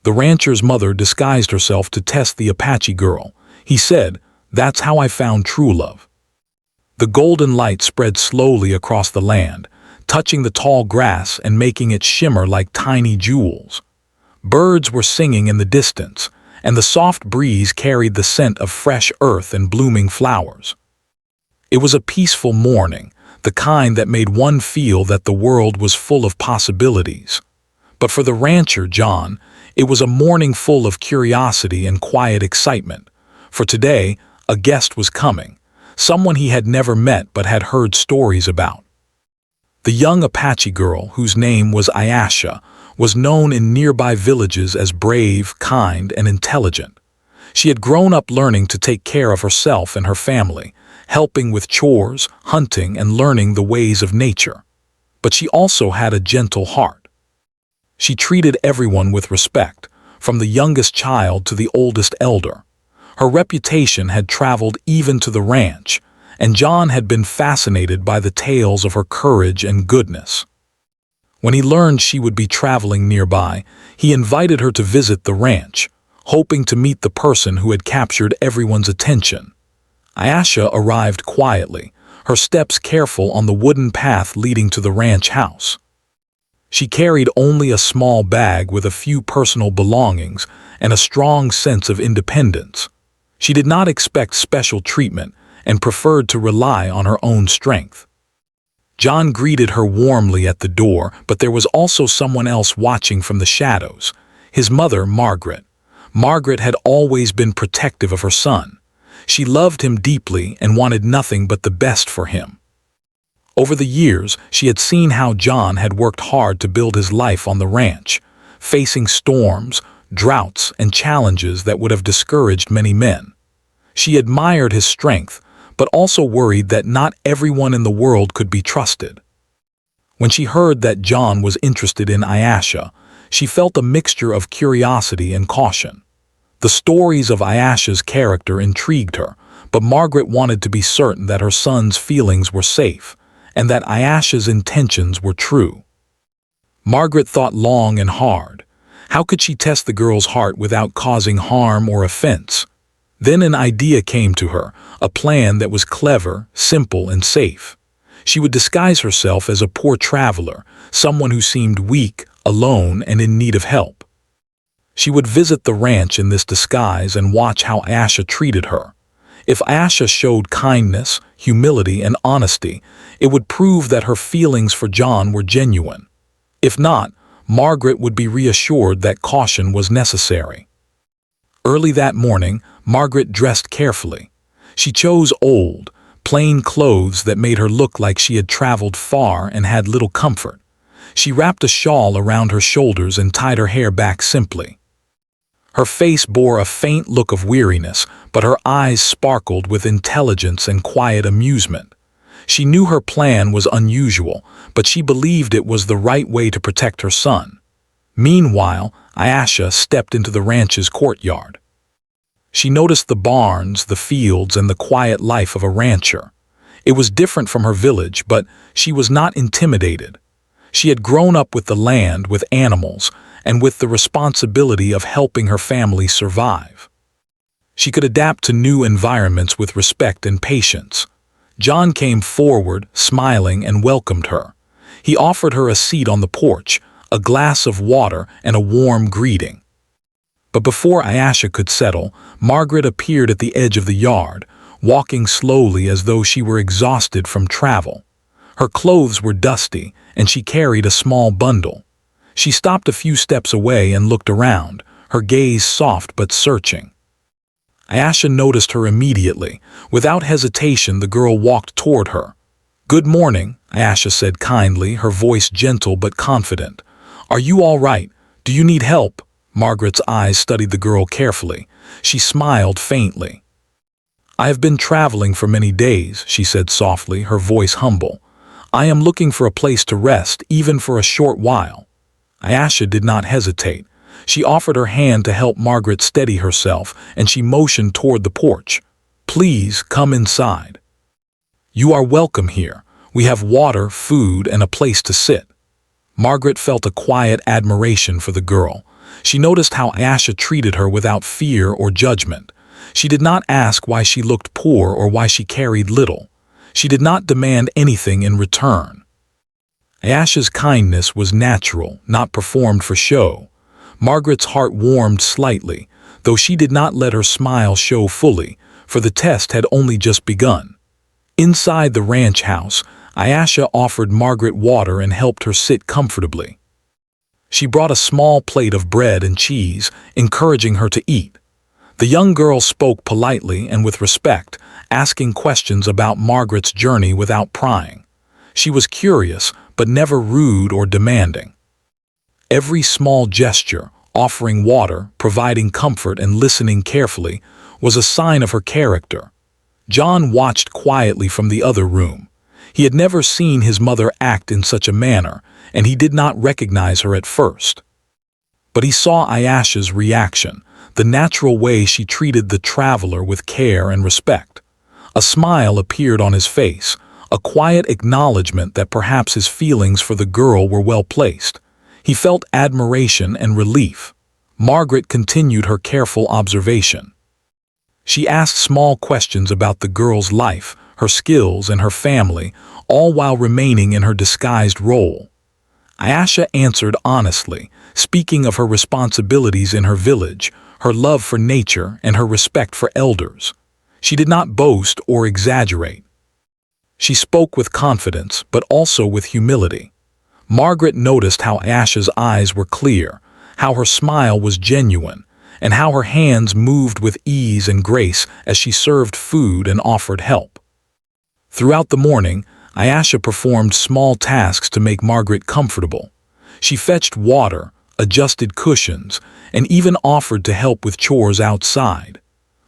The rancher's mother disguised herself to test the Apache girl. He said, "That's how I found true love." The golden light spread slowly across the land, touching the tall grass and making it shimmer like tiny jewels. Birds were singing in the distance, and the soft breeze carried the scent of fresh earth and blooming flowers. It was a peaceful morning, the kind that made one feel that the world was full of possibilities. But for the rancher, John, it was a morning full of curiosity and quiet excitement. For today, a guest was coming, someone he had never met but had heard stories about. The young Apache girl, whose name was Ayasha, was known in nearby villages as brave, kind, and intelligent. She had grown up learning to take care of herself and her family, helping with chores, hunting, and learning the ways of nature. But she also had a gentle heart. She treated everyone with respect, from the youngest child to the oldest elder. Her reputation had traveled even to the ranch, and John had been fascinated by the tales of her courage and goodness. When he learned she would be traveling nearby, he invited her to visit the ranch, hoping to meet the person who had captured everyone's attention. Ayasha arrived quietly, her steps careful on the wooden path leading to the ranch house. She carried only a small bag with a few personal belongings and a strong sense of independence. She did not expect special treatment and preferred to rely on her own strength. John greeted her warmly at the door, but there was also someone else watching from the shadows, his mother, Margaret. Margaret had always been protective of her son. She loved him deeply and wanted nothing but the best for him. Over the years, she had seen how John had worked hard to build his life on the ranch, facing storms, droughts, and challenges that would have discouraged many men. She admired his strength, but also worried that not everyone in the world could be trusted. When she heard that John was interested in Ayasha, she felt a mixture of curiosity and caution. The stories of Ayasha's character intrigued her, but Margaret wanted to be certain that her son's feelings were safe, and that Ayasha's intentions were true. Margaret thought long and hard. How could she test the girl's heart without causing harm or offense? Then an idea came to her, a plan that was clever, simple, and safe. She would disguise herself as a poor traveler, someone who seemed weak, alone, and in need of help. She would visit the ranch in this disguise and watch how Ayasha treated her. If Ayasha showed kindness, humility, and honesty, it would prove that her feelings for John were genuine. If not, Margaret would be reassured that caution was necessary. Early that morning, Margaret dressed carefully. She chose old, plain clothes that made her look like she had traveled far and had little comfort. She wrapped a shawl around her shoulders and tied her hair back simply. Her face bore a faint look of weariness, but her eyes sparkled with intelligence and quiet amusement. She knew her plan was unusual, but she believed it was the right way to protect her son. Meanwhile, Ayasha stepped into the ranch's courtyard. She noticed the barns, the fields, and the quiet life of a rancher. It was different from her village, but she was not intimidated. She had grown up with the land, with animals, and with the responsibility of helping her family survive. She could adapt to new environments with respect and patience. John came forward, smiling, and welcomed her. He offered her a seat on the porch, a glass of water, and a warm greeting. But before Ayasha could settle, Margaret appeared at the edge of the yard, walking slowly as though she were exhausted from travel. Her clothes were dusty, and she carried a small bundle. She stopped a few steps away and looked around, her gaze soft but searching. Ayasha noticed her immediately. Without hesitation, the girl walked toward her. "Good morning," Ayasha said kindly, her voice gentle but confident. "Are you all right? Do you need help?" Margaret's eyes studied the girl carefully. She smiled faintly. "I have been traveling for many days," she said softly, her voice humble. "I am looking for a place to rest, even for a short while." Ayasha did not hesitate. She offered her hand to help Margaret steady herself, and she motioned toward the porch. "Please come inside. You are welcome here. We have water, food, and a place to sit." Margaret felt a quiet admiration for the girl. She noticed how Ayesha treated her without fear or judgment. She did not ask why she looked poor or why she carried little. She did not demand anything in return. Ayesha's kindness was natural, not performed for show. Margaret's heart warmed slightly, though she did not let her smile show fully, for the test had only just begun. Inside the ranch house, Ayesha offered Margaret water and helped her sit comfortably. She brought a small plate of bread and cheese, encouraging her to eat. The young girl spoke politely and with respect, asking questions about Margaret's journey without prying. She was curious, but never rude or demanding. Every small gesture, offering water, providing comfort, and listening carefully, was a sign of her character. John watched quietly from the other room. He had never seen his mother act in such a manner, and he did not recognize her at first. But he saw Ayesha's reaction, the natural way she treated the traveler with care and respect. A smile appeared on his face, a quiet acknowledgement that perhaps his feelings for the girl were well placed. He felt admiration and relief. Margaret continued her careful observation. She asked small questions about the girl's life, her skills, and her family, all while remaining in her disguised role. Ayesha answered honestly, speaking of her responsibilities in her village, her love for nature, and her respect for elders. She did not boast or exaggerate. She spoke with confidence, but also with humility. Margaret noticed how Ayesha's eyes were clear, how her smile was genuine, and how her hands moved with ease and grace as she served food and offered help. Throughout the morning, Ayesha performed small tasks to make Margaret comfortable. She fetched water, adjusted cushions, and even offered to help with chores outside.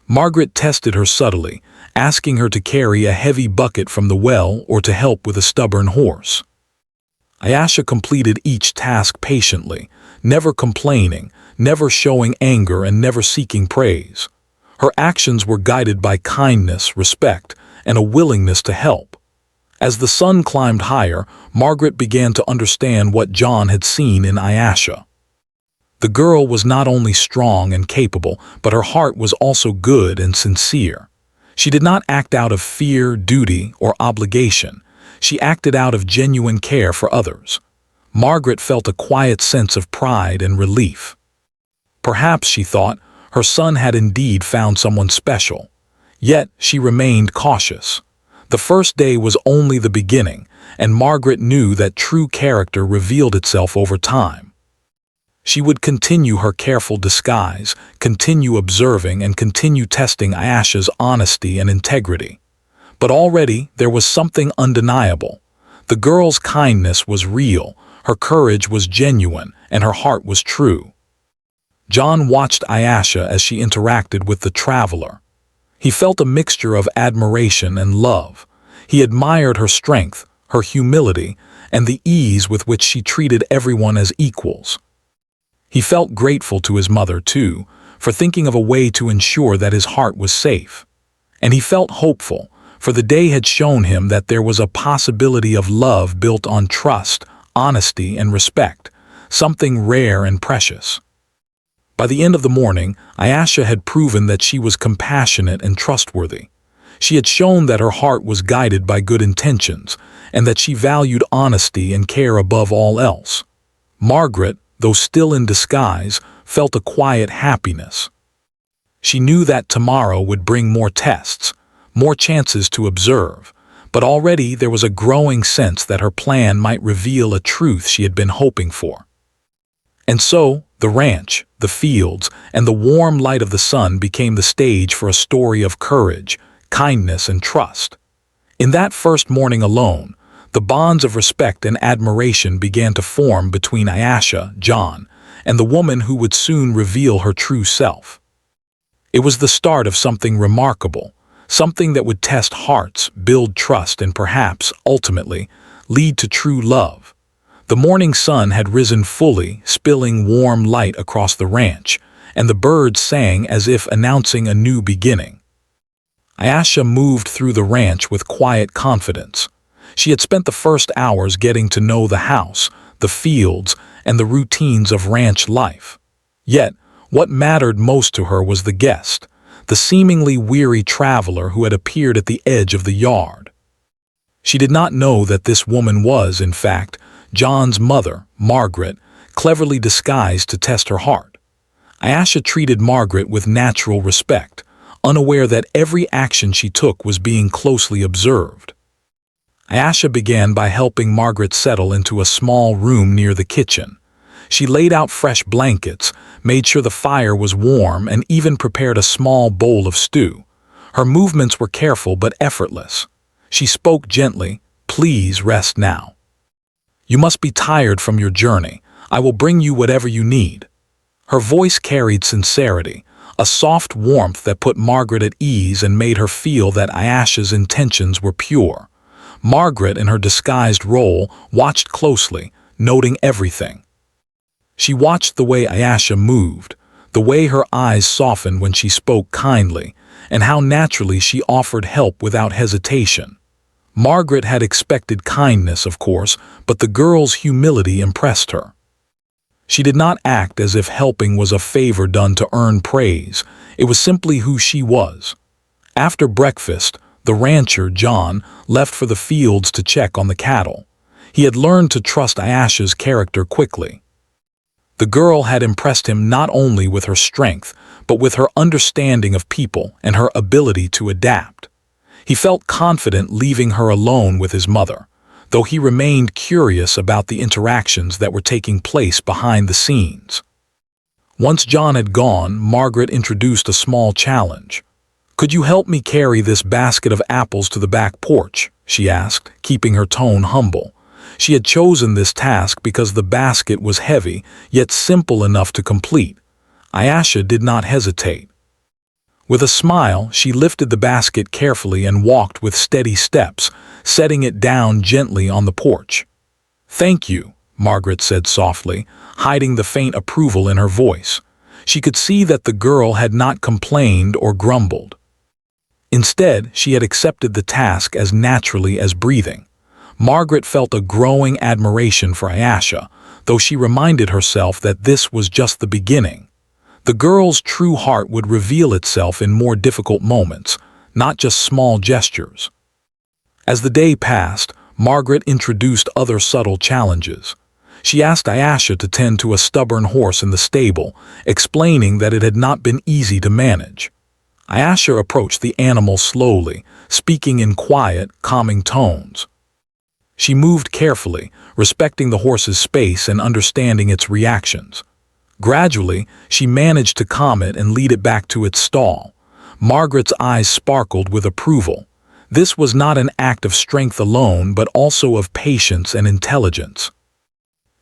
Margaret tested her subtly, asking her to carry a heavy bucket from the well or to help with a stubborn horse. Ayesha completed each task patiently, never complaining, never showing anger, and never seeking praise. Her actions were guided by kindness, respect, and a willingness to help. As the sun climbed higher, Margaret began to understand what John had seen in Ayesha. The girl was not only strong and capable, but her heart was also good and sincere. She did not act out of fear, duty, or obligation. She acted out of genuine care for others. Margaret felt a quiet sense of pride and relief. Perhaps, she thought, her son had indeed found someone special. Yet she remained cautious. The first day was only the beginning, and Margaret knew that true character revealed itself over time. She would continue her careful disguise, continue observing, and continue testing Ayesha's honesty and integrity. But already there was something undeniable. The girl's kindness was real, her courage was genuine, and her heart was true. John watched Ayesha as she interacted with the traveler. He felt a mixture of admiration and love. He admired her strength, her humility, and the ease with which she treated everyone as equals. He felt grateful to his mother, too, for thinking of a way to ensure that his heart was safe. And he felt hopeful, for the day had shown him that there was a possibility of love built on trust, honesty, and respect, something rare and precious. By the end of the morning, Ayesha had proven that she was compassionate and trustworthy. She had shown that her heart was guided by good intentions, and that she valued honesty and care above all else. Margaret, though still in disguise, felt a quiet happiness. She knew that tomorrow would bring more tests, more chances to observe, but already there was a growing sense that her plan might reveal a truth she had been hoping for. And so, the ranch, the fields, and the warm light of the sun became the stage for a story of courage, kindness, and trust. In that first morning alone, the bonds of respect and admiration began to form between Ayesha, John, and the woman who would soon reveal her true self. It was the start of something remarkable, something that would test hearts, build trust, and perhaps, ultimately, lead to true love. The morning sun had risen fully, spilling warm light across the ranch, and the birds sang as if announcing a new beginning. Ayesha moved through the ranch with quiet confidence. She had spent the first hours getting to know the house, the fields, and the routines of ranch life. Yet, what mattered most to her was the guest, the seemingly weary traveler who had appeared at the edge of the yard. She did not know that this woman was, in fact, John's mother, Margaret, cleverly disguised to test her heart. Ayesha treated Margaret with natural respect, unaware that every action she took was being closely observed. Ayesha began by helping Margaret settle into a small room near the kitchen. She laid out fresh blankets, made sure the fire was warm, and even prepared a small bowl of stew. Her movements were careful but effortless. She spoke gently, "Please rest now. You must be tired from your journey. I will bring you whatever you need." Her voice carried sincerity, a soft warmth that put Margaret at ease and made her feel that Ayesha's intentions were pure. Margaret, in her disguised role, watched closely, noting everything. She watched the way Ayesha moved, the way her eyes softened when she spoke kindly, and how naturally she offered help without hesitation. Margaret had expected kindness, of course, but the girl's humility impressed her. She did not act as if helping was a favor done to earn praise. It was simply who she was. After breakfast, the rancher, John, left for the fields to check on the cattle. He had learned to trust Ayesha's character quickly. The girl had impressed him not only with her strength, but with her understanding of people and her ability to adapt. He felt confident leaving her alone with his mother, though he remained curious about the interactions that were taking place behind the scenes. Once John had gone, Margaret introduced a small challenge. "Could you help me carry this basket of apples to the back porch?" she asked, keeping her tone humble. She had chosen this task because the basket was heavy, yet simple enough to complete. Ayesha did not hesitate. With a smile, she lifted the basket carefully and walked with steady steps, setting it down gently on the porch. "Thank you," Margaret said softly, hiding the faint approval in her voice. She could see that the girl had not complained or grumbled. Instead, she had accepted the task as naturally as breathing. Margaret felt a growing admiration for Ayesha, though she reminded herself that this was just the beginning. The girl's true heart would reveal itself in more difficult moments, not just small gestures. As the day passed, Margaret introduced other subtle challenges. She asked Ayesha to tend to a stubborn horse in the stable, explaining that it had not been easy to manage. Ayesha approached the animal slowly, speaking in quiet, calming tones. She moved carefully, respecting the horse's space and understanding its reactions. Gradually, she managed to calm it and lead it back to its stall. Margaret's eyes sparkled with approval. This was not an act of strength alone, but also of patience and intelligence.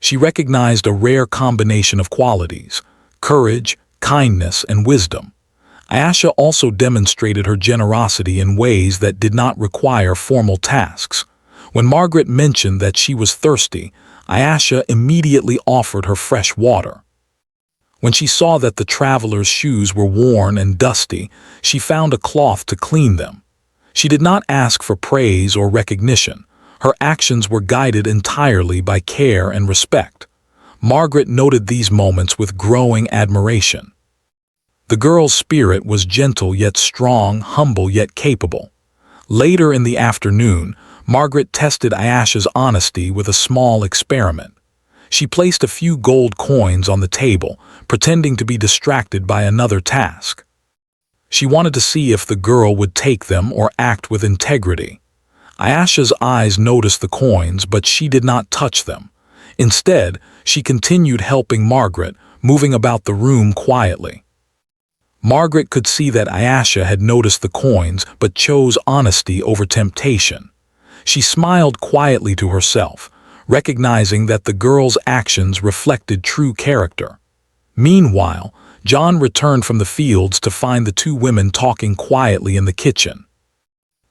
She recognized a rare combination of qualities: courage, kindness, and wisdom. Ayesha also demonstrated her generosity in ways that did not require formal tasks. When Margaret mentioned that she was thirsty, Ayesha immediately offered her fresh water. When she saw that the traveler's shoes were worn and dusty, she found a cloth to clean them. She did not ask for praise or recognition. Her actions were guided entirely by care and respect. Margaret noted these moments with growing admiration. The girl's spirit was gentle yet strong, humble yet capable. Later in the afternoon, Margaret tested Ayesha's honesty with a small experiment. She placed a few gold coins on the table, pretending to be distracted by another task. She wanted to see if the girl would take them or act with integrity. Ayesha's eyes noticed the coins, but she did not touch them. Instead, she continued helping Margaret, moving about the room quietly. Margaret could see that Ayesha had noticed the coins but chose honesty over temptation. She smiled quietly to herself, recognizing that the girl's actions reflected true character. Meanwhile, John returned from the fields to find the two women talking quietly in the kitchen.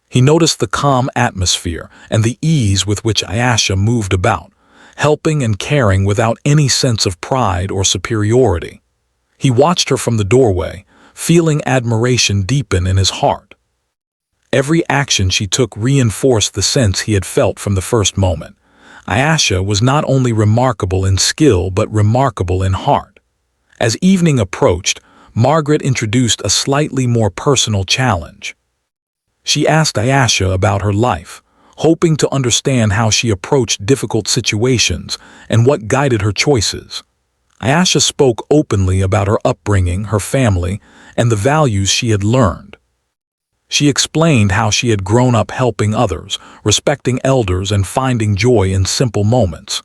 He noticed the calm atmosphere and the ease with which Ayesha moved about, helping and caring without any sense of pride or superiority. He watched her from the doorway, feeling admiration deepen in his heart. Every action she took reinforced the sense he had felt from the first moment. Ayesha was not only remarkable in skill but remarkable in heart. As evening approached, Margaret introduced a slightly more personal challenge. She asked Ayesha about her life, hoping to understand how she approached difficult situations and what guided her choices. Ayesha spoke openly about her upbringing, her family, and the values she had learned. She explained how she had grown up helping others, respecting elders, and finding joy in simple moments.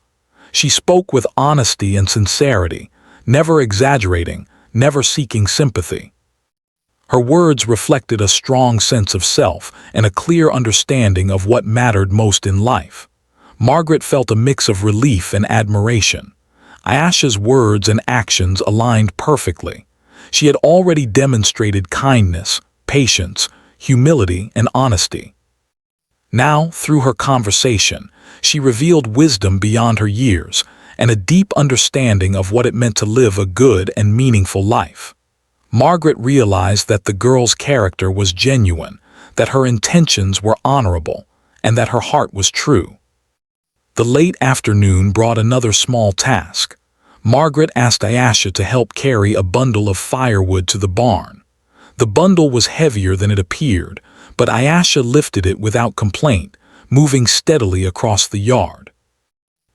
She spoke with honesty and sincerity, never exaggerating, never seeking sympathy. Her words reflected a strong sense of self and a clear understanding of what mattered most in life. Margaret felt a mix of relief and admiration. Ayesha's words and actions aligned perfectly. She had already demonstrated kindness, patience, humility, and honesty. Now, through her conversation, she revealed wisdom beyond her years and a deep understanding of what it meant to live a good and meaningful life. Margaret realized that the girl's character was genuine, that her intentions were honorable, and that her heart was true. The late afternoon brought another small task. Margaret asked Ayesha to help carry a bundle of firewood to the barn. The bundle was heavier than it appeared, but Ayesha lifted it without complaint, moving steadily across the yard.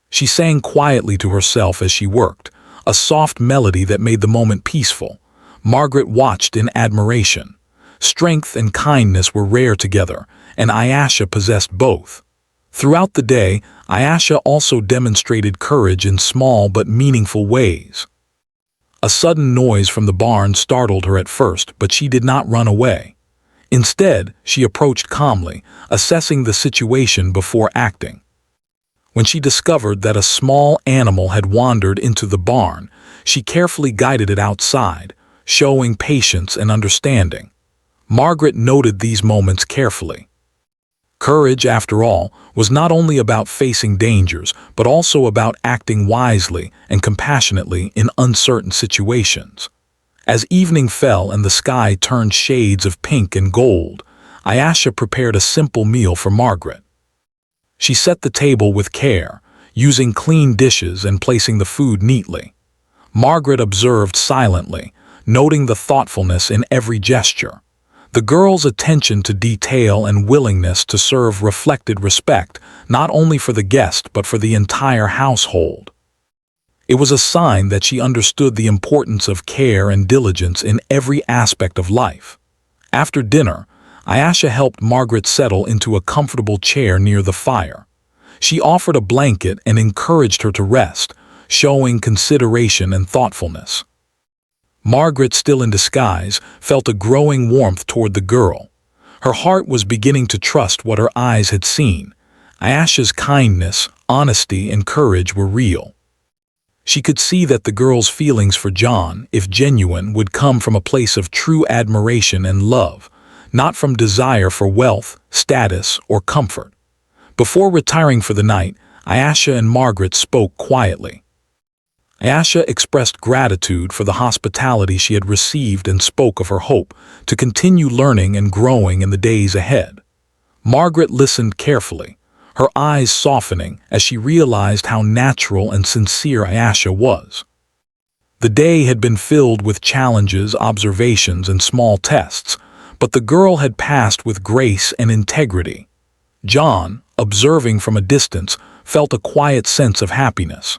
She sang quietly to herself as she worked, a soft melody that made the moment peaceful. Margaret watched in admiration. Strength and kindness were rare together, and Ayesha possessed both. Throughout the day, Ayesha also demonstrated courage in small but meaningful ways. A sudden noise from the barn startled her at first, but she did not run away. Instead, she approached calmly, assessing the situation before acting. When she discovered that a small animal had wandered into the barn, she carefully guided it outside, showing patience and understanding. Margaret noted these moments carefully. Courage, after all, was not only about facing dangers, but also about acting wisely and compassionately in uncertain situations. As evening fell and the sky turned shades of pink and gold, Ayesha prepared a simple meal for Margaret. She set the table with care, using clean dishes and placing the food neatly. Margaret observed silently, noting the thoughtfulness in every gesture. The girl's attention to detail and willingness to serve reflected respect, not only for the guest but for the entire household. It was a sign that she understood the importance of care and diligence in every aspect of life. After dinner, Ayesha helped Margaret settle into a comfortable chair near the fire. She offered a blanket and encouraged her to rest, showing consideration and thoughtfulness. Margaret, still in disguise, felt a growing warmth toward the girl. Her heart was beginning to trust what her eyes had seen. Ayesha's kindness, honesty, and courage were real. She could see that the girl's feelings for John, if genuine, would come from a place of true admiration and love, not from desire for wealth, status, or comfort. Before retiring for the night, Ayesha and Margaret spoke quietly. Ayesha expressed gratitude for the hospitality she had received and spoke of her hope to continue learning and growing in the days ahead. Margaret listened carefully, her eyes softening as she realized how natural and sincere Ayesha was. The day had been filled with challenges, observations, and small tests, but the girl had passed with grace and integrity. John, observing from a distance, felt a quiet sense of happiness.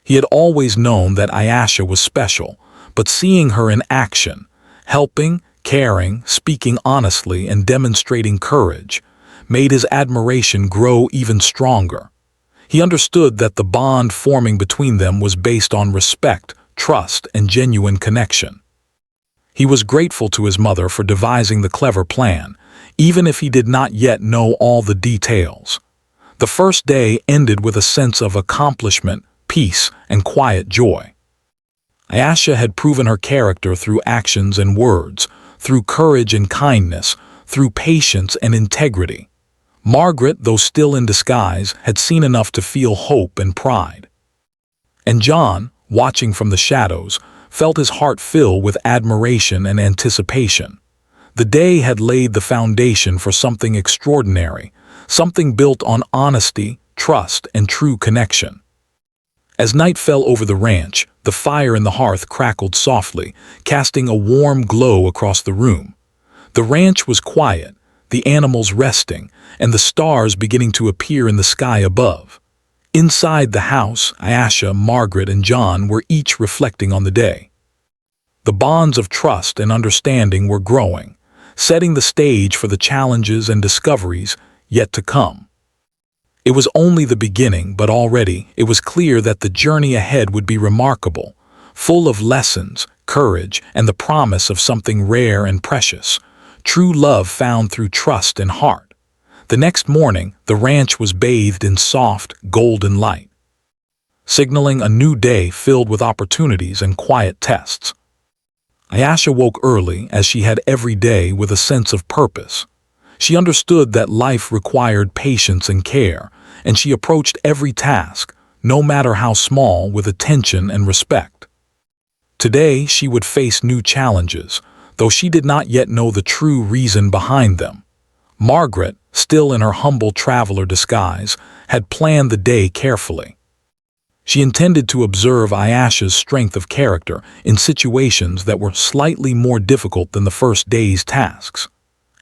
He had always known that Ayesha was special, but seeing her in action, helping, caring, speaking honestly, and demonstrating courage, made his admiration grow even stronger. He understood that the bond forming between them was based on respect, trust, and genuine connection. He was grateful to his mother for devising the clever plan, even if he did not yet know all the details. The first day ended with a sense of accomplishment, peace, and quiet joy. Ayesha had proven her character through actions and words, through courage and kindness, through patience and integrity. Margaret, though still in disguise, had seen enough to feel hope and pride. And John, watching from the shadows, felt his heart fill with admiration and anticipation. The day had laid the foundation for something extraordinary, something built on honesty, trust, and true connection. As night fell over the ranch, the fire in the hearth crackled softly, casting a warm glow across the room. The ranch was quiet, the animals resting, and the stars beginning to appear in the sky above. Inside the house, Ayesha, Margaret, and John were each reflecting on the day. The bonds of trust and understanding were growing, setting the stage for the challenges and discoveries yet to come. It was only the beginning, but already it was clear that the journey ahead would be remarkable, full of lessons, courage, and the promise of something rare and precious, true love found through trust and heart. The next morning, the ranch was bathed in soft, golden light, signaling a new day filled with opportunities and quiet tests. Ayesha woke early, as she had every day, with a sense of purpose. She understood that life required patience and care, and she approached every task, no matter how small, with attention and respect. Today she would face new challenges, though she did not yet know the true reason behind them. Margaret, still in her humble traveler disguise, had planned the day carefully. She intended to observe Ayesha's strength of character in situations that were slightly more difficult than the first day's tasks.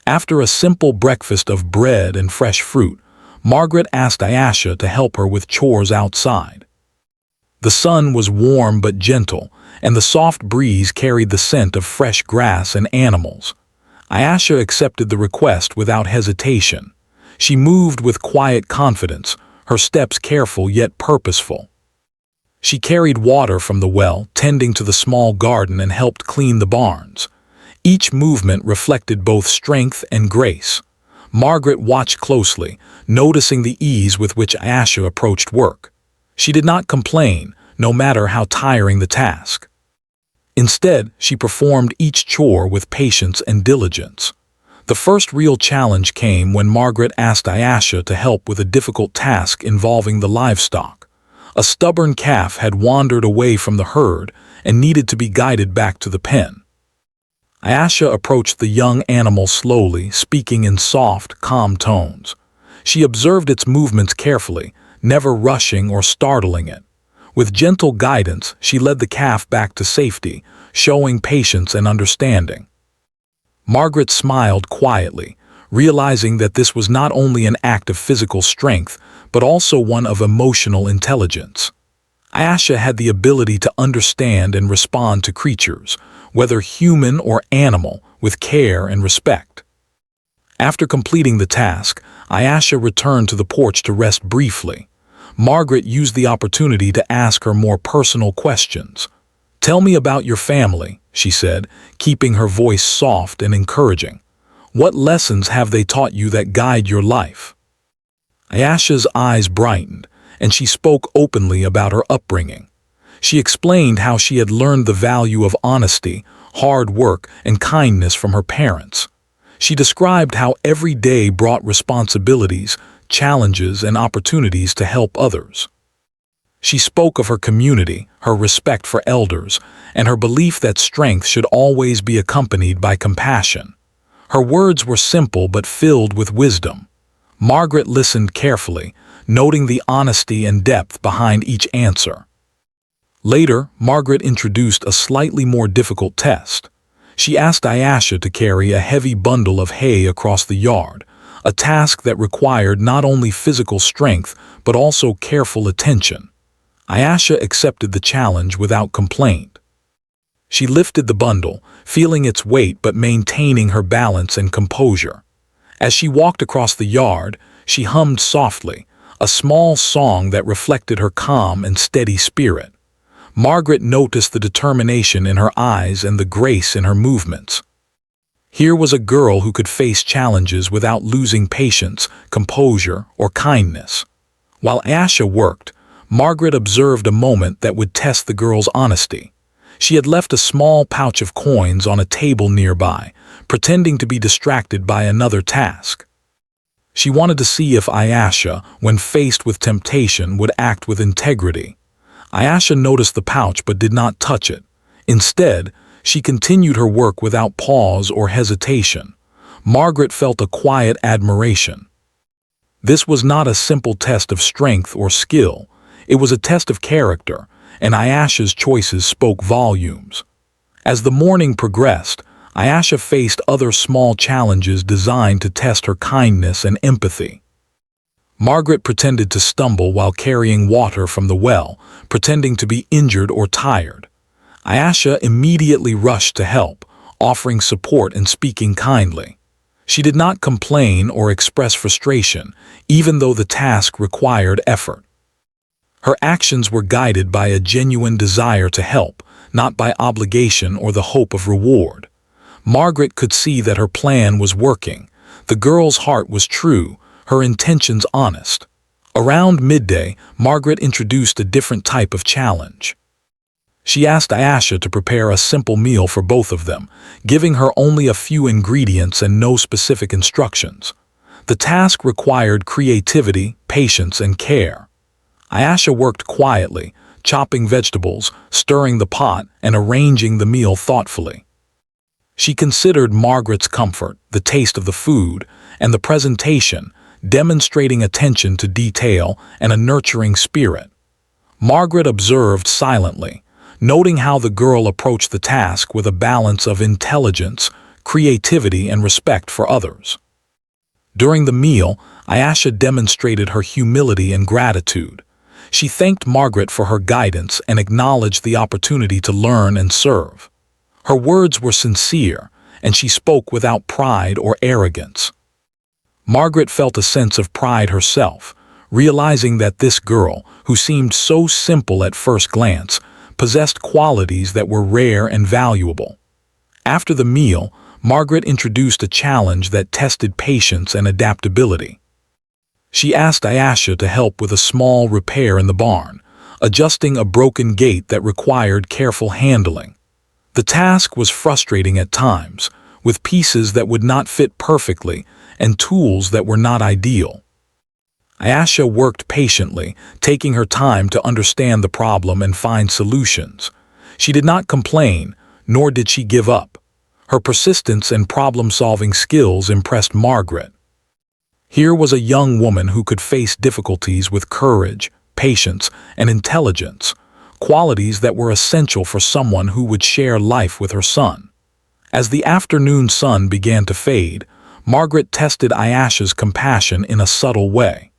After a simple breakfast of bread and fresh fruit, Margaret asked Ayesha to help her with chores outside. The sun was warm but gentle, and the soft breeze carried the scent of fresh grass and animals. Ayesha accepted the request without hesitation. She moved with quiet confidence, her steps careful yet purposeful. She carried water from the well, tending to the small garden, and helped clean the barns. Each movement reflected both strength and grace. Margaret watched closely, noticing the ease with which Ayesha approached work. She did not complain, no matter how tiring the task. Instead, she performed each chore with patience and diligence. The first real challenge came when Margaret asked Ayesha to help with a difficult task involving the livestock. A stubborn calf had wandered away from the herd and needed to be guided back to the pen. Ayesha approached the young animal slowly, speaking in soft, calm tones. She observed its movements carefully, never rushing or startling it. With gentle guidance, she led the calf back to safety, showing patience and understanding. Margaret smiled quietly, realizing that this was not only an act of physical strength, but also one of emotional intelligence. Ayesha had the ability to understand and respond to creatures, whether human or animal, with care and respect. After completing the task, Ayesha returned to the porch to rest briefly. Margaret used the opportunity to ask her more personal questions. "Tell me about your family," she said, keeping her voice soft and encouraging. "What lessons have they taught you that guide your life?" Ayesha's eyes brightened, and she spoke openly about her upbringing. She explained how she had learned the value of honesty, hard work, and kindness from her parents. She described how every day brought responsibilities, challenges, and opportunities to help others. She spoke of her community, her respect for elders, and her belief that strength should always be accompanied by compassion. Her words were simple but filled with wisdom. Margaret listened carefully, noting the honesty and depth behind each answer. Later, Margaret introduced a slightly more difficult test. She asked Ayesha to carry a heavy bundle of hay across the yard, a task that required not only physical strength but also careful attention. Ayesha accepted the challenge without complaint. She lifted the bundle, feeling its weight but maintaining her balance and composure. As she walked across the yard, she hummed softly, a small song that reflected her calm and steady spirit. Margaret noticed the determination in her eyes and the grace in her movements. Here was a girl who could face challenges without losing patience, composure, or kindness. While Ayesha worked, Margaret observed a moment that would test the girl's honesty. She had left a small pouch of coins on a table nearby, pretending to be distracted by another task. She wanted to see if Ayesha, when faced with temptation, would act with integrity. Ayesha noticed the pouch but did not touch it. Instead, she continued her work without pause or hesitation. Margaret felt a quiet admiration. This was not a simple test of strength or skill. It was a test of character, and Ayesha's choices spoke volumes. As the morning progressed, Ayesha faced other small challenges designed to test her kindness and empathy. Margaret pretended to stumble while carrying water from the well, pretending to be injured or tired. Ayesha immediately rushed to help, offering support and speaking kindly. She did not complain or express frustration, even though the task required effort. Her actions were guided by a genuine desire to help, not by obligation or the hope of reward. Margaret could see that her plan was working. The girl's heart was true, her intentions honest. Around midday, Margaret introduced a different type of challenge. She asked Ayesha to prepare a simple meal for both of them, giving her only a few ingredients and no specific instructions. The task required creativity, patience, and care. Ayesha worked quietly, chopping vegetables, stirring the pot, and arranging the meal thoughtfully. She considered Margaret's comfort, the taste of the food, and the presentation, demonstrating attention to detail and a nurturing spirit. Margaret observed silently, noting how the girl approached the task with a balance of intelligence, creativity, and respect for others. During the meal, Ayesha demonstrated her humility and gratitude. She thanked Margaret for her guidance and acknowledged the opportunity to learn and serve. Her words were sincere, and she spoke without pride or arrogance. Margaret felt a sense of pride herself, realizing that this girl, who seemed so simple at first glance, possessed qualities that were rare and valuable. After the meal, Margaret introduced a challenge that tested patience and adaptability. She asked Ayesha to help with a small repair in the barn, adjusting a broken gate that required careful handling. The task was frustrating at times, with pieces that would not fit perfectly and tools that were not ideal. Ayesha worked patiently, taking her time to understand the problem and find solutions. She did not complain, nor did she give up. Her persistence and problem-solving skills impressed Margaret. Here was a young woman who could face difficulties with courage, patience, and intelligence, qualities that were essential for someone who would share life with her son. As the afternoon sun began to fade, Margaret tested Ayesha's compassion in a subtle way.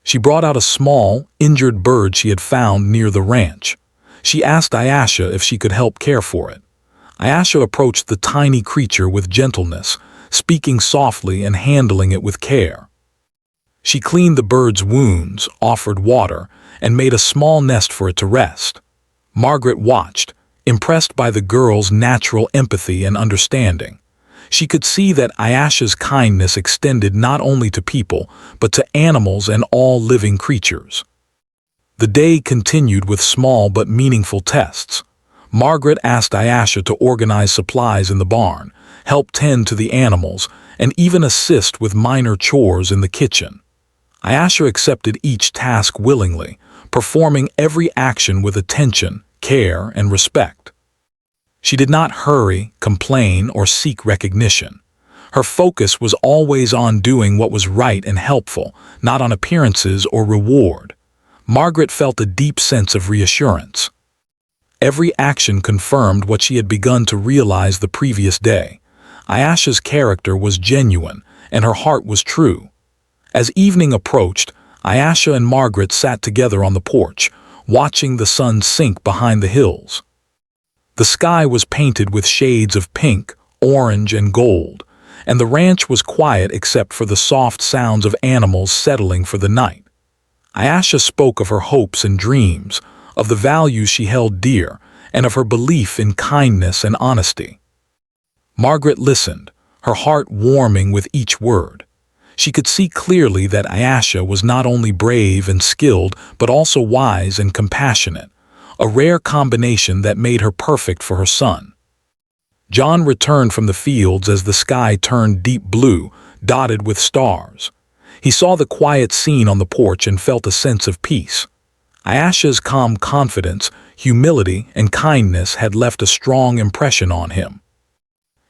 She brought out a small, injured bird she had found near the ranch. She asked Ayesha if she could help care for it. Ayesha approached the tiny creature with gentleness, speaking softly and handling it with care. She cleaned the bird's wounds, offered water, and made a small nest for it to rest. Margaret watched, impressed by the girl's natural empathy and understanding. She could see that Ayesha's kindness extended not only to people, but to animals and all living creatures. The day continued with small but meaningful tests. Margaret asked Ayesha to organize supplies in the barn, help tend to the animals, and even assist with minor chores in the kitchen. Ayesha accepted each task willingly, performing every action with attention, care, and respect. She did not hurry, complain, or seek recognition. Her focus was always on doing what was right and helpful, not on appearances or reward. Margaret felt a deep sense of reassurance. Every action confirmed what she had begun to realize the previous day. Ayesha's character was genuine, and her heart was true. As evening approached, Ayesha and Margaret sat together on the porch, watching the sun sink behind the hills. The sky was painted with shades of pink, orange, and gold, and the ranch was quiet except for the soft sounds of animals settling for the night. Ayesha spoke of her hopes and dreams, of the values she held dear, and of her belief in kindness and honesty. Margaret listened, her heart warming with each word. She could see clearly that Ayesha was not only brave and skilled, but also wise and compassionate, a rare combination that made her perfect for her son. John returned from the fields as the sky turned deep blue, dotted with stars. He saw the quiet scene on the porch and felt a sense of peace. Ayesha's calm confidence, humility, and kindness had left a strong impression on him.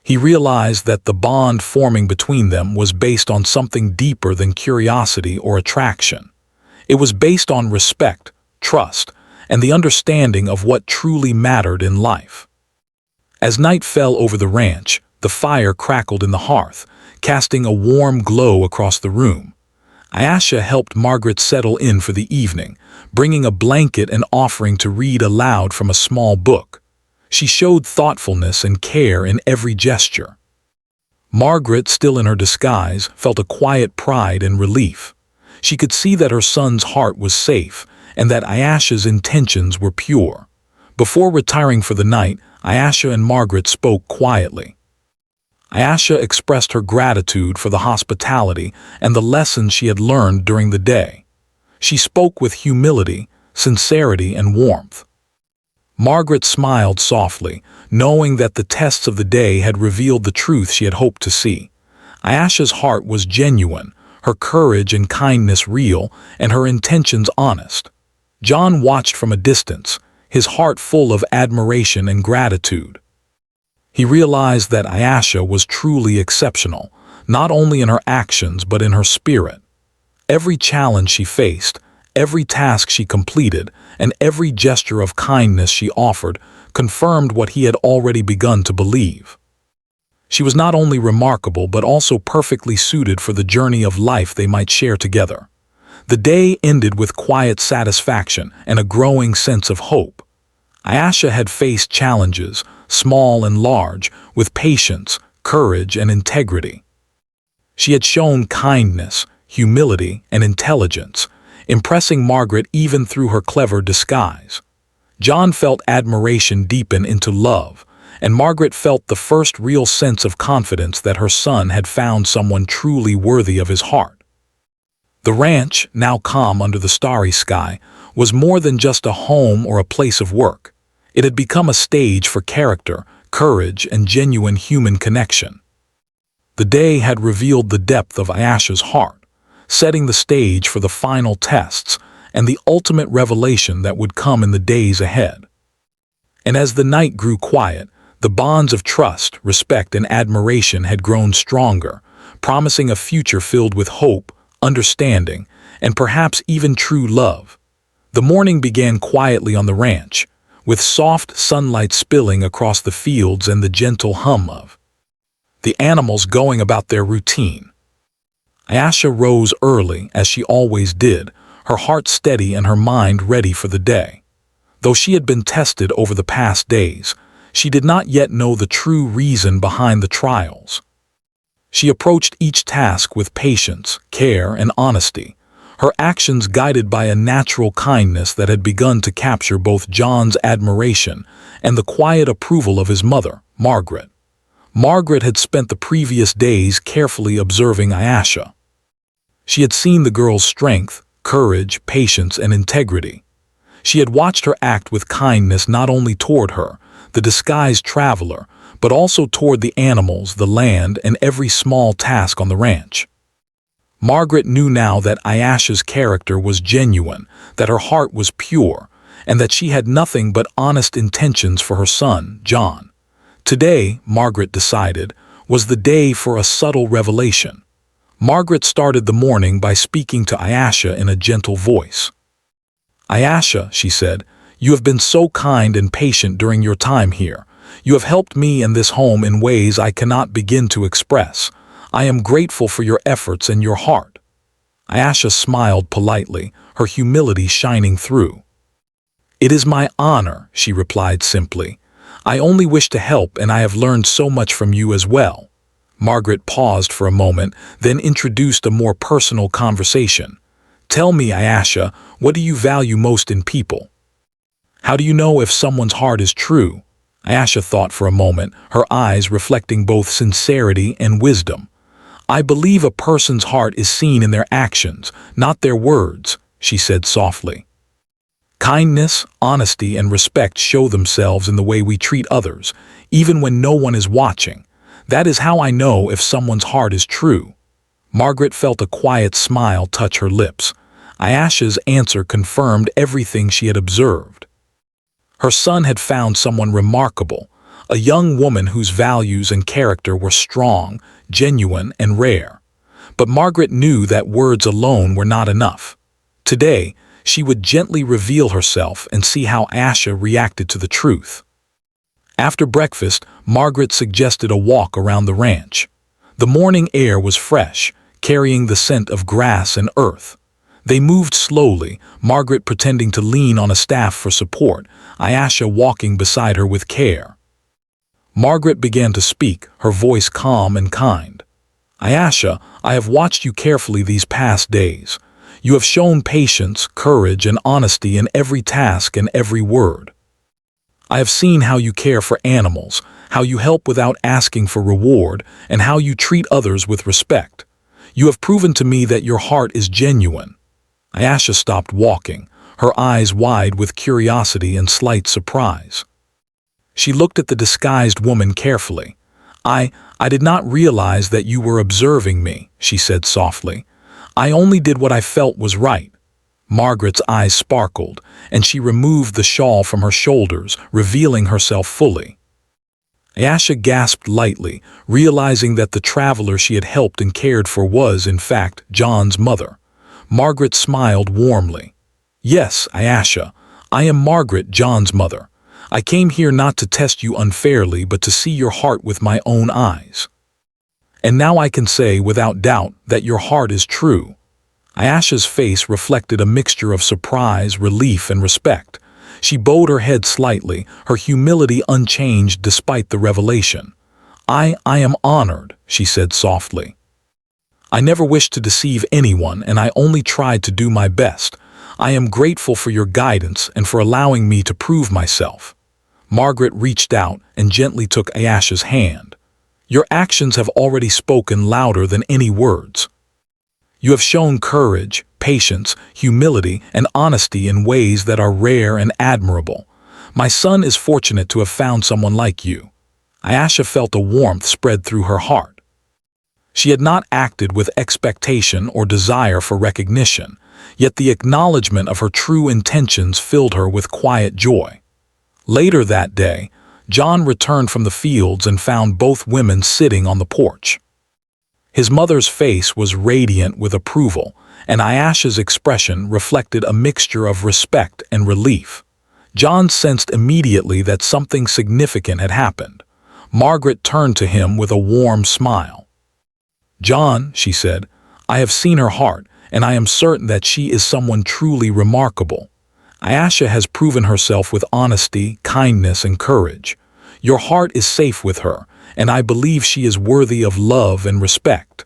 He realized that the bond forming between them was based on something deeper than curiosity or attraction. It was based on respect, trust, and the understanding of what truly mattered in life. As night fell over the ranch, the fire crackled in the hearth, casting a warm glow across the room. Ayesha helped Margaret settle in for the evening, bringing a blanket and offering to read aloud from a small book. She showed thoughtfulness and care in every gesture. Margaret, still in her disguise, felt a quiet pride and relief. She could see that her son's heart was safe and that Ayesha's intentions were pure. Before retiring for the night, Ayesha and Margaret spoke quietly. Ayesha expressed her gratitude for the hospitality and the lessons she had learned during the day. She spoke with humility, sincerity, and warmth. Margaret smiled softly, knowing that the tests of the day had revealed the truth she had hoped to see. Ayesha's heart was genuine, her courage and kindness real, and her intentions honest. John watched from a distance, his heart full of admiration and gratitude. He realized that Ayesha was truly exceptional, not only in her actions but in her spirit. Every challenge she faced, every task she completed, and every gesture of kindness she offered confirmed what he had already begun to believe. She was not only remarkable but also perfectly suited for the journey of life they might share together. The day ended with quiet satisfaction and a growing sense of hope. Ayesha had faced challenges, small and large, with patience, courage, and integrity. She had shown kindness, humility, and intelligence, impressing Margaret even through her clever disguise. John felt admiration deepen into love, and Margaret felt the first real sense of confidence that her son had found someone truly worthy of his heart. The ranch, now calm under the starry sky, was more than just a home or a place of work. It had become a stage for character, courage, and genuine human connection. The day had revealed the depth of Ayesha's heart, setting the stage for the final tests and the ultimate revelation that would come in the days ahead. And as the night grew quiet, the bonds of trust, respect, and admiration had grown stronger, promising a future filled with hope, understanding, and perhaps even true love. The morning began quietly on the ranch, with soft sunlight spilling across the fields and the gentle hum of the animals going about their routine. Ayesha rose early, as she always did, her heart steady and her mind ready for the day. Though she had been tested over the past days, she did not yet know the true reason behind the trials. She approached each task with patience, care, and honesty, her actions guided by a natural kindness that had begun to capture both John's admiration and the quiet approval of his mother, Margaret. Margaret had spent the previous days carefully observing Ayesha. She had seen the girl's strength, courage, patience, and integrity. She had watched her act with kindness not only toward her, the disguised traveler, but also toward the animals, the land, and every small task on the ranch. Margaret knew now that Ayesha's character was genuine, that her heart was pure, and that she had nothing but honest intentions for her son, John. Today, Margaret decided, was the day for a subtle revelation. Margaret started the morning by speaking to Ayesha in a gentle voice. "Ayesha," she said, "you have been so kind and patient during your time here. You have helped me and this home in ways I cannot begin to express. I am grateful for your efforts and your heart." Ayesha smiled politely, her humility shining through. "It is my honor," she replied simply. "I only wish to help, and I have learned so much from you as well." Margaret paused for a moment, then introduced a more personal conversation. "Tell me, Ayesha, what do you value most in people? How do you know if someone's heart is true?" Ayesha thought for a moment, her eyes reflecting both sincerity and wisdom. "I believe a person's heart is seen in their actions, not their words," she said softly. "Kindness, honesty, and respect show themselves in the way we treat others, even when no one is watching. That is how I know if someone's heart is true." Margaret felt a quiet smile touch her lips. Ayesha's answer confirmed everything she had observed. Her son had found someone remarkable, a young woman whose values and character were strong, genuine, and rare. But Margaret knew that words alone were not enough. Today, she would gently reveal herself and see how Asha reacted to the truth. After breakfast, Margaret suggested a walk around the ranch. The morning air was fresh, carrying the scent of grass and earth. They moved slowly, Margaret pretending to lean on a staff for support, Ayasha walking beside her with care. Margaret began to speak, her voice calm and kind. Ayasha, I have watched you carefully these past days. You have shown patience, courage, and honesty in every task and every word. I have seen how you care for animals, how you help without asking for reward, and how you treat others with respect. You have proven to me that your heart is genuine. Ayasha stopped walking, her eyes wide with curiosity and slight surprise. She looked at the disguised woman carefully. I did not realize that you were observing me, she said softly. I only did what I felt was right. Margaret's eyes sparkled, and she removed the shawl from her shoulders, revealing herself fully. Ayasha gasped lightly, realizing that the traveler she had helped and cared for was, in fact, John's mother. Margaret smiled warmly. Yes, Ayasha, I am Margaret, John's mother. I came here not to test you unfairly, but to see your heart with my own eyes. And now I can say, without doubt, that your heart is true. Ayasha's face reflected a mixture of surprise, relief, and respect. She bowed her head slightly, her humility unchanged despite the revelation. I am honored, she said softly. I never wished to deceive anyone, and I only tried to do my best. I am grateful for your guidance and for allowing me to prove myself. Margaret reached out and gently took Ayasha's hand. Your actions have already spoken louder than any words. You have shown courage, patience, humility, and honesty in ways that are rare and admirable. My son is fortunate to have found someone like you. Ayasha felt a warmth spread through her heart. She had not acted with expectation or desire for recognition, yet the acknowledgement of her true intentions filled her with quiet joy. Later that day, John returned from the fields and found both women sitting on the porch. His mother's face was radiant with approval, and Ayasha's expression reflected a mixture of respect and relief. John sensed immediately that something significant had happened. Margaret turned to him with a warm smile. John, she said, I have seen her heart, and I am certain that she is someone truly remarkable. Ayasha has proven herself with honesty, kindness, and courage. Your heart is safe with her, and I believe she is worthy of love and respect.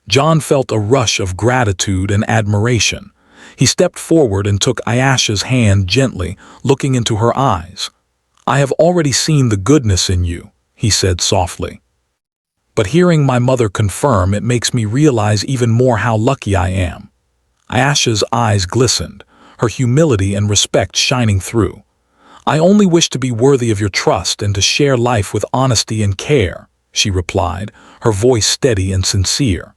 John felt a rush of gratitude and admiration. He stepped forward and took Ayasha's hand gently, looking into her eyes. I have already seen the goodness in you, he said softly. But hearing my mother confirm it makes me realize even more how lucky I am. Ayasha's eyes glistened, her humility and respect shining through. I only wish to be worthy of your trust and to share life with honesty and care, she replied, her voice steady and sincere.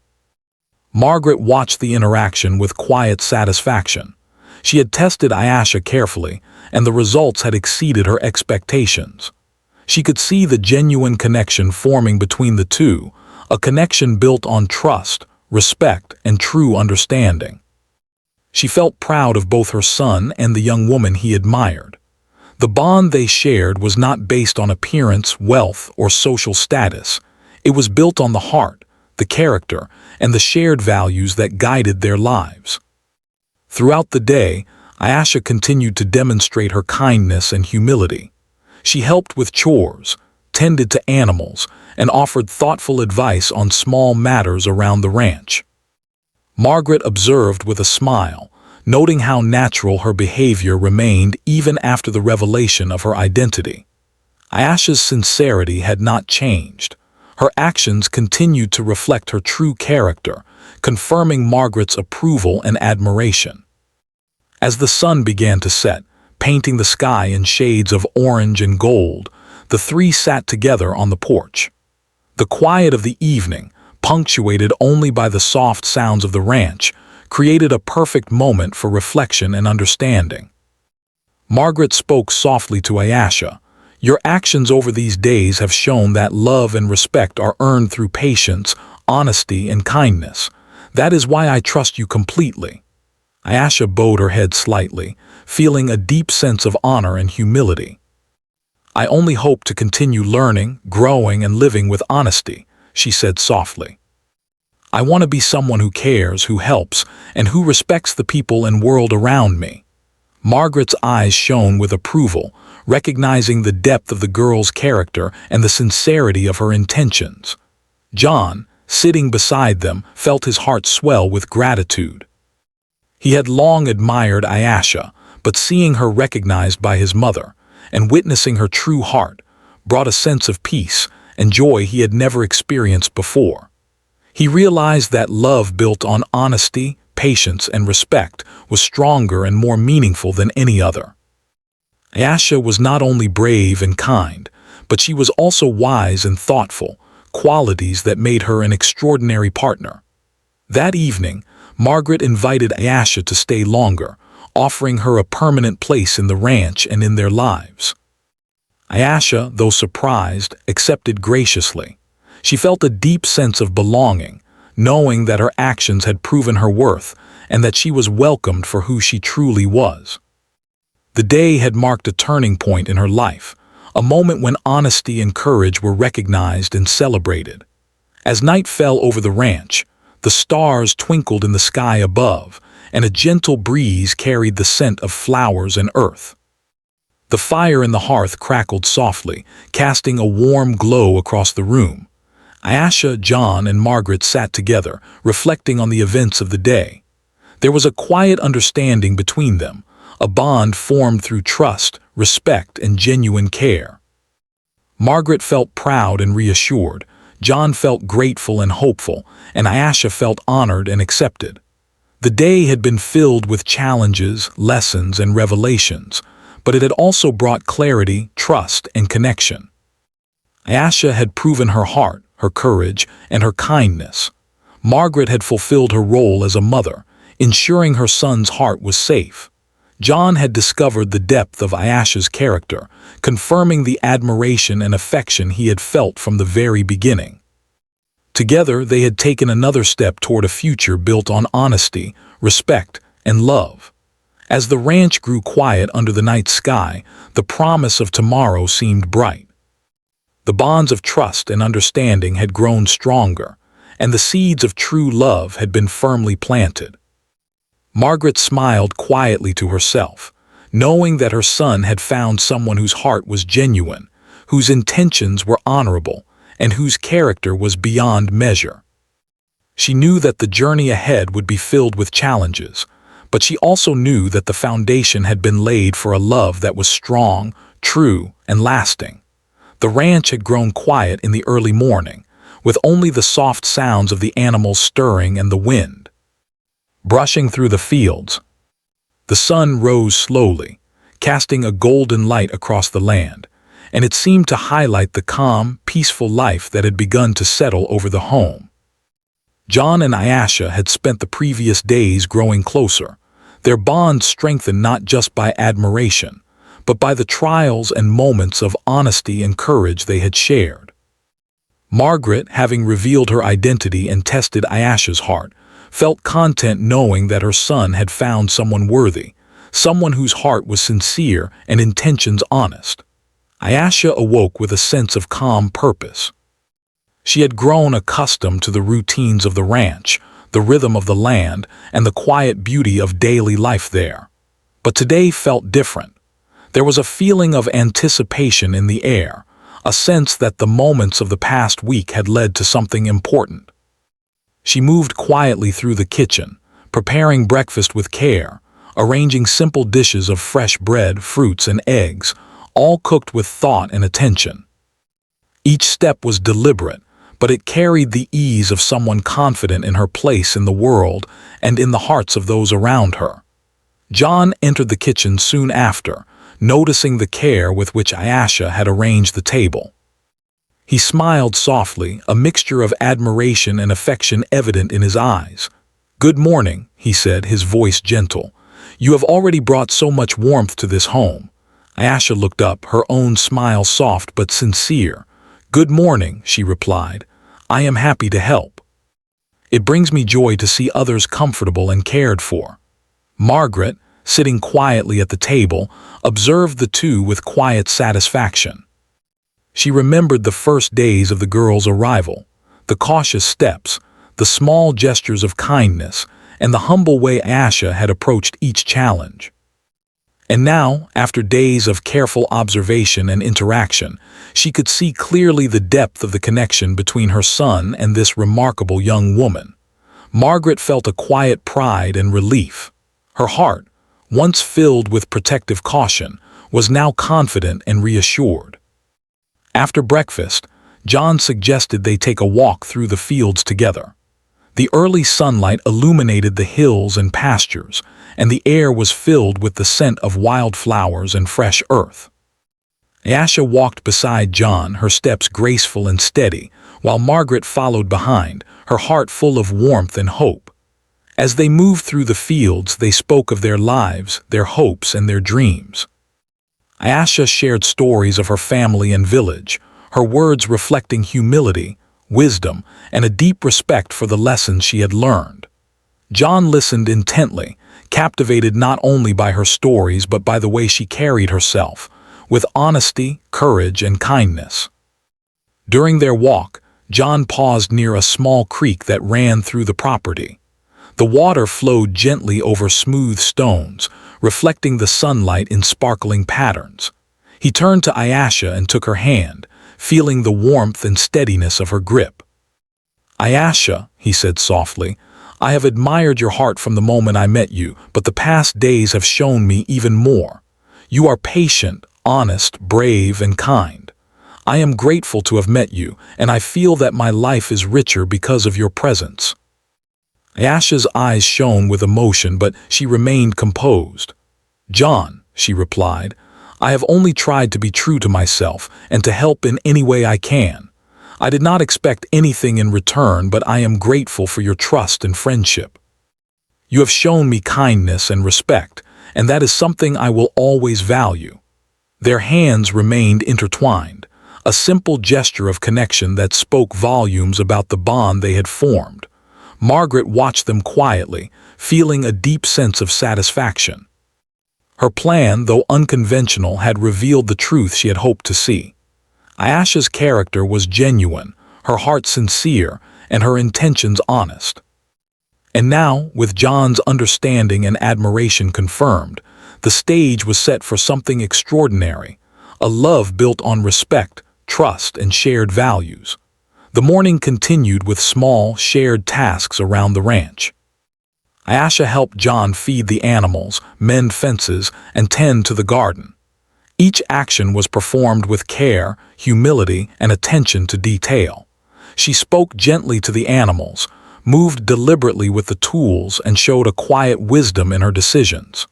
Margaret watched the interaction with quiet satisfaction. She had tested Ayasha carefully, and the results had exceeded her expectations. She could see the genuine connection forming between the two, a connection built on trust, respect, and true understanding. She felt proud of both her son and the young woman he admired. The bond they shared was not based on appearance, wealth, or social status. It was built on the heart, the character, and the shared values that guided their lives. Throughout the day, Ayasha continued to demonstrate her kindness and humility. She helped with chores, tended to animals, and offered thoughtful advice on small matters around the ranch. Margaret observed with a smile, noting how natural her behavior remained even after the revelation of her identity. Ayasha's sincerity had not changed. Her actions continued to reflect her true character, confirming Margaret's approval and admiration. As the sun began to set, painting the sky in shades of orange and gold, the three sat together on the porch. The quiet of the evening, punctuated only by the soft sounds of the ranch, created a perfect moment for reflection and understanding. Margaret spoke softly to Ayasha. Your actions over these days have shown that love and respect are earned through patience, honesty, and kindness. That is why I trust you completely. Ayesha bowed her head slightly, feeling a deep sense of honor and humility. "I only hope to continue learning, growing, and living with honesty," she said softly. "I want to be someone who cares, who helps, and who respects the people and world around me." Margaret's eyes shone with approval, recognizing the depth of the girl's character and the sincerity of her intentions. John, sitting beside them, felt his heart swell with gratitude. He had long admired Ayesha, but seeing her recognized by his mother and witnessing her true heart brought a sense of peace and joy he had never experienced before. He realized that love built on honesty, patience, and respect was stronger and more meaningful than any other. Ayesha was not only brave and kind, but she was also wise and thoughtful, qualities that made her an extraordinary partner. That evening, Margaret invited Ayesha to stay longer, offering her a permanent place in the ranch and in their lives. Ayesha, though surprised, accepted graciously. She felt a deep sense of belonging, knowing that her actions had proven her worth and that she was welcomed for who she truly was. The day had marked a turning point in her life, a moment when honesty and courage were recognized and celebrated. As night fell over the ranch, the stars twinkled in the sky above, and a gentle breeze carried the scent of flowers and earth. The fire in the hearth crackled softly, casting a warm glow across the room. Ayesha, John, and Margaret sat together, reflecting on the events of the day. There was a quiet understanding between them, a bond formed through trust, respect, and genuine care. Margaret felt proud and reassured, John felt grateful and hopeful, and Ayesha felt honored and accepted. The day had been filled with challenges, lessons, and revelations, but it had also brought clarity, trust, and connection. Ayesha had proven her heart, her courage, and her kindness. Margaret had fulfilled her role as a mother, ensuring her son's heart was safe. John had discovered the depth of Ayesha's character, confirming the admiration and affection he had felt from the very beginning. Together, they had taken another step toward a future built on honesty, respect, and love. As the ranch grew quiet under the night sky, the promise of tomorrow seemed bright. The bonds of trust and understanding had grown stronger, and the seeds of true love had been firmly planted. Margaret smiled quietly to herself, knowing that her son had found someone whose heart was genuine, whose intentions were honorable, and whose character was beyond measure. She knew that the journey ahead would be filled with challenges, but she also knew that the foundation had been laid for a love that was strong, true, and lasting. The ranch had grown quiet in the early morning, with only the soft sounds of the animals stirring and the wind brushing through the fields. The sun rose slowly, casting a golden light across the land, and it seemed to highlight the calm, peaceful life that had begun to settle over the home. John and Ayesha had spent the previous days growing closer, their bond strengthened not just by admiration, but by the trials and moments of honesty and courage they had shared. Margaret, having revealed her identity and tested Ayesha's heart, felt content knowing that her son had found someone worthy, someone whose heart was sincere and intentions honest. Ayesha awoke with a sense of calm purpose. She had grown accustomed to the routines of the ranch, the rhythm of the land, and the quiet beauty of daily life there. But today felt different. There was a feeling of anticipation in the air, a sense that the moments of the past week had led to something important. She moved quietly through the kitchen, preparing breakfast with care, arranging simple dishes of fresh bread, fruits, and eggs, all cooked with thought and attention. Each step was deliberate, but it carried the ease of someone confident in her place in the world and in the hearts of those around her. John entered the kitchen soon after, noticing the care with which Ayesha had arranged the table. He smiled softly, a mixture of admiration and affection evident in his eyes. "Good morning," he said, his voice gentle. "You have already brought so much warmth to this home." Ayesha looked up, her own smile soft but sincere. "Good morning," she replied. "I am happy to help. It brings me joy to see others comfortable and cared for." Margaret, sitting quietly at the table, observed the two with quiet satisfaction. She remembered the first days of the girl's arrival, the cautious steps, the small gestures of kindness, and the humble way Asha had approached each challenge. And now, after days of careful observation and interaction, she could see clearly the depth of the connection between her son and this remarkable young woman. Margaret felt a quiet pride and relief. Her heart, once filled with protective caution, was now confident and reassured. After breakfast, John suggested they take a walk through the fields together. The early sunlight illuminated the hills and pastures, and the air was filled with the scent of wildflowers and fresh earth. Asha walked beside John, her steps graceful and steady, while Margaret followed behind, her heart full of warmth and hope. As they moved through the fields, they spoke of their lives, their hopes, and their dreams. Asha shared stories of her family and village, her words reflecting humility, wisdom, and a deep respect for the lessons she had learned. John listened intently, captivated not only by her stories but by the way she carried herself, with honesty, courage, and kindness. During their walk, John paused near a small creek that ran through the property. The water flowed gently over smooth stones, reflecting the sunlight in sparkling patterns. He turned to Ayasha and took her hand, feeling the warmth and steadiness of her grip. "Ayasha," he said softly, "I have admired your heart from the moment I met you, but the past days have shown me even more. You are patient, honest, brave, and kind. I am grateful to have met you, and I feel that my life is richer because of your presence." Ayasha's eyes shone with emotion, but she remained composed. "John," she replied, "I have only tried to be true to myself and to help in any way I can. I did not expect anything in return, but I am grateful for your trust and friendship. You have shown me kindness and respect, and that is something I will always value." Their hands remained intertwined, a simple gesture of connection that spoke volumes about the bond they had formed. Margaret watched them quietly, feeling a deep sense of satisfaction. Her plan, though unconventional, had revealed the truth she had hoped to see. Ayasha's character was genuine, her heart sincere, and her intentions honest. And now, with John's understanding and admiration confirmed, the stage was set for something extraordinary, a love built on respect, trust, and shared values. The morning continued with small, shared tasks around the ranch. Ayasha helped John feed the animals, mend fences, and tend to the garden. Each action was performed with care, humility, and attention to detail. She spoke gently to the animals, moved deliberately with the tools, and showed a quiet wisdom in her decisions.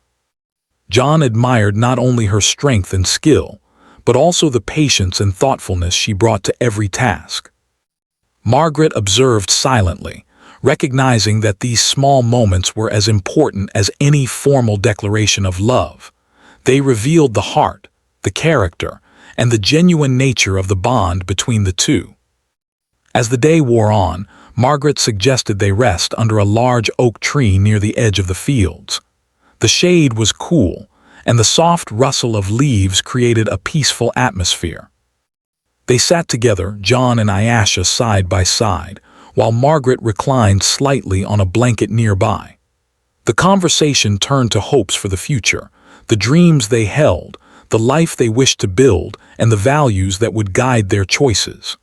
John admired not only her strength and skill, but also the patience and thoughtfulness she brought to every task. Margaret observed silently, recognizing that these small moments were as important as any formal declaration of love. They revealed the heart, the character, and the genuine nature of the bond between the two. As the day wore on, Margaret suggested they rest under a large oak tree near the edge of the fields. The shade was cool, and the soft rustle of leaves created a peaceful atmosphere. They sat together, John and Ayasha side by side, while Margaret reclined slightly on a blanket nearby. The conversation turned to hopes for the future, the dreams they held, the life they wished to build, and the values that would guide their choices.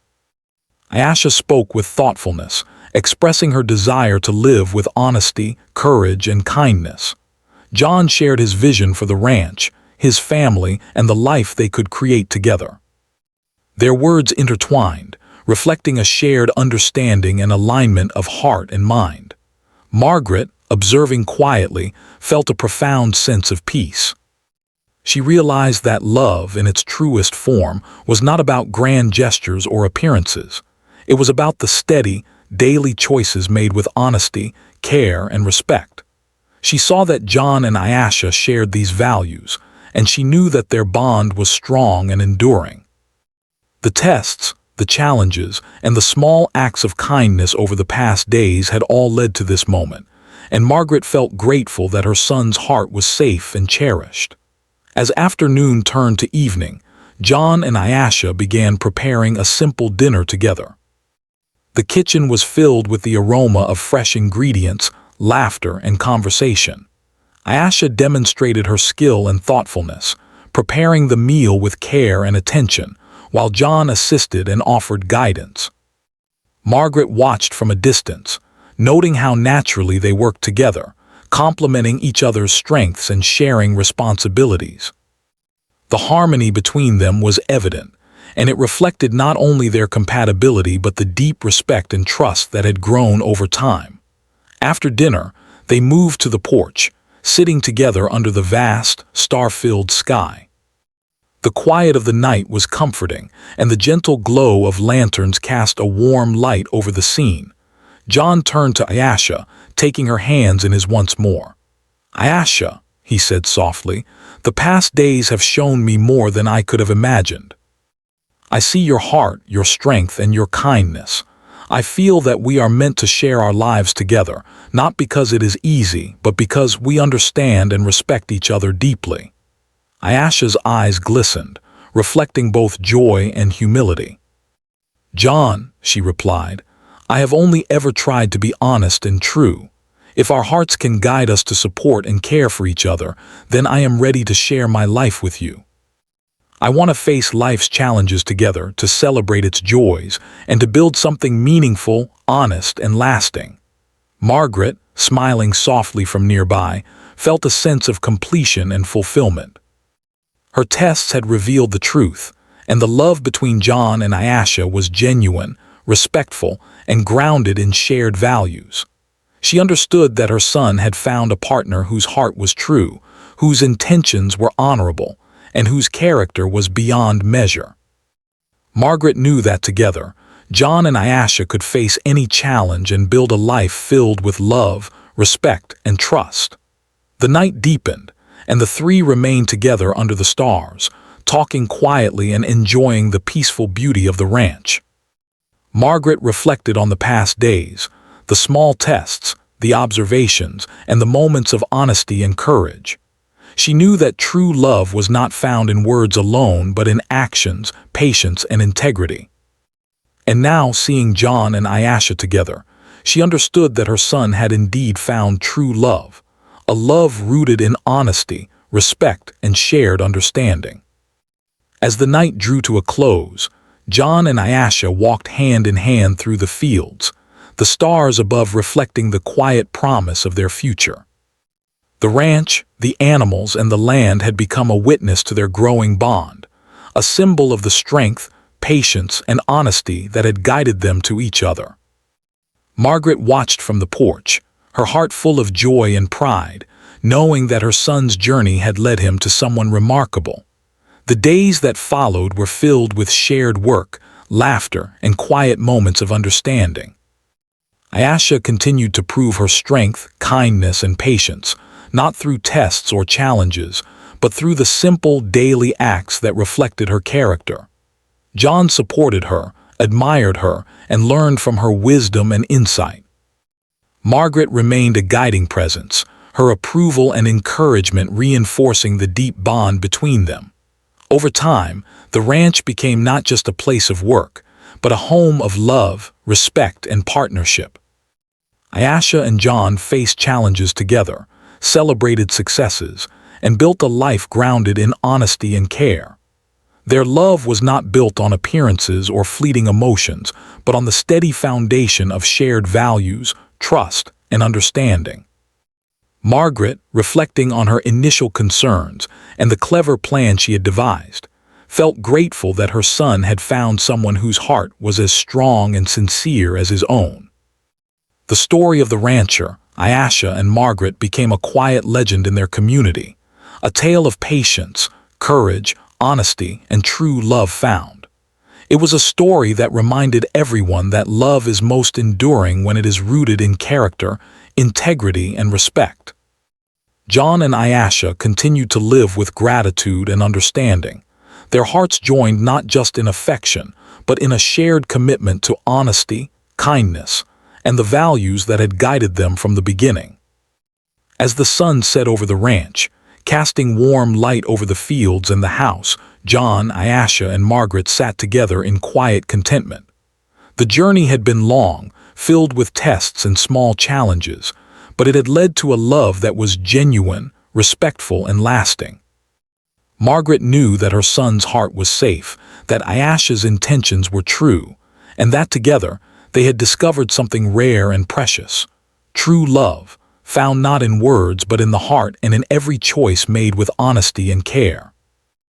Ayasha spoke with thoughtfulness, expressing her desire to live with honesty, courage, and kindness. John shared his vision for the ranch, his family, and the life they could create together. Their words intertwined, reflecting a shared understanding and alignment of heart and mind. Margaret, observing quietly, felt a profound sense of peace. She realized that love, in its truest form, was not about grand gestures or appearances. It was about the steady, daily choices made with honesty, care, and respect. She saw that John and Ayasha shared these values, and she knew that their bond was strong and enduring. The tests, the challenges, and the small acts of kindness over the past days had all led to this moment, and Margaret felt grateful that her son's heart was safe and cherished. As afternoon turned to evening, John and Ayesha began preparing a simple dinner together. The kitchen was filled with the aroma of fresh ingredients, laughter, and conversation. Ayesha demonstrated her skill and thoughtfulness, preparing the meal with care and attention, while John assisted and offered guidance. Margaret watched from a distance, noting how naturally they worked together, complementing each other's strengths and sharing responsibilities. The harmony between them was evident, and it reflected not only their compatibility but the deep respect and trust that had grown over time. After dinner, they moved to the porch, sitting together under the vast, star-filled sky. The quiet of the night was comforting, and the gentle glow of lanterns cast a warm light over the scene. John turned to Ayesha, taking her hands in his once more. "Ayesha," he said softly, "the past days have shown me more than I could have imagined. I see your heart, your strength, and your kindness. I feel that we are meant to share our lives together, not because it is easy, but because we understand and respect each other deeply." Ayesha's eyes glistened, reflecting both joy and humility. "John," she replied, "I have only ever tried to be honest and true. If our hearts can guide us to support and care for each other, then I am ready to share my life with you. I want to face life's challenges together, to celebrate its joys, and to build something meaningful, honest, and lasting." Margaret, smiling softly from nearby, felt a sense of completion and fulfillment. Her tests had revealed the truth, and the love between John and Ayesha was genuine, respectful, and grounded in shared values. She understood that her son had found a partner whose heart was true, whose intentions were honorable, and whose character was beyond measure. Margaret knew that together, John and Ayesha could face any challenge and build a life filled with love, respect, and trust. The night deepened, and the three remained together under the stars, talking quietly and enjoying the peaceful beauty of the ranch. Margaret reflected on the past days, the small tests, the observations, and the moments of honesty and courage. She knew that true love was not found in words alone but in actions, patience, and integrity. And now, seeing John and Ayesha together, she understood that her son had indeed found true love, a love rooted in honesty, respect, and shared understanding. As the night drew to a close, John and Ayesha walked hand in hand through the fields, the stars above reflecting the quiet promise of their future. The ranch, the animals, and the land had become a witness to their growing bond, a symbol of the strength, patience, and honesty that had guided them to each other. Margaret watched from the porch, her heart full of joy and pride, knowing that her son's journey had led him to someone remarkable. The days that followed were filled with shared work, laughter, and quiet moments of understanding. Ayesha continued to prove her strength, kindness, and patience, not through tests or challenges, but through the simple daily acts that reflected her character. John supported her, admired her, and learned from her wisdom and insight. Margaret remained a guiding presence, her approval and encouragement reinforcing the deep bond between them. Over time, the ranch became not just a place of work, but a home of love, respect, and partnership. Ayesha and John faced challenges together, celebrated successes, and built a life grounded in honesty and care. Their love was not built on appearances or fleeting emotions, but on the steady foundation of shared values, trust, and understanding. Margaret, reflecting on her initial concerns and the clever plan she had devised, felt grateful that her son had found someone whose heart was as strong and sincere as his own. The story of the rancher, Ayesha and Margaret, became a quiet legend in their community, a tale of patience, courage, honesty, and true love found. It was a story that reminded everyone that love is most enduring when it is rooted in character, integrity, and respect. John and Ayesha continued to live with gratitude and understanding, their hearts joined not just in affection, but in a shared commitment to honesty, kindness, and the values that had guided them from the beginning. As the sun set over the ranch, casting warm light over the fields and the house, John, Ayesha, and Margaret sat together in quiet contentment. The journey had been long, filled with tests and small challenges, but it had led to a love that was genuine, respectful, and lasting. Margaret knew that her son's heart was safe, that Ayesha's intentions were true, and that together they had discovered something rare and precious. True love, found not in words but in the heart and in every choice made with honesty and care.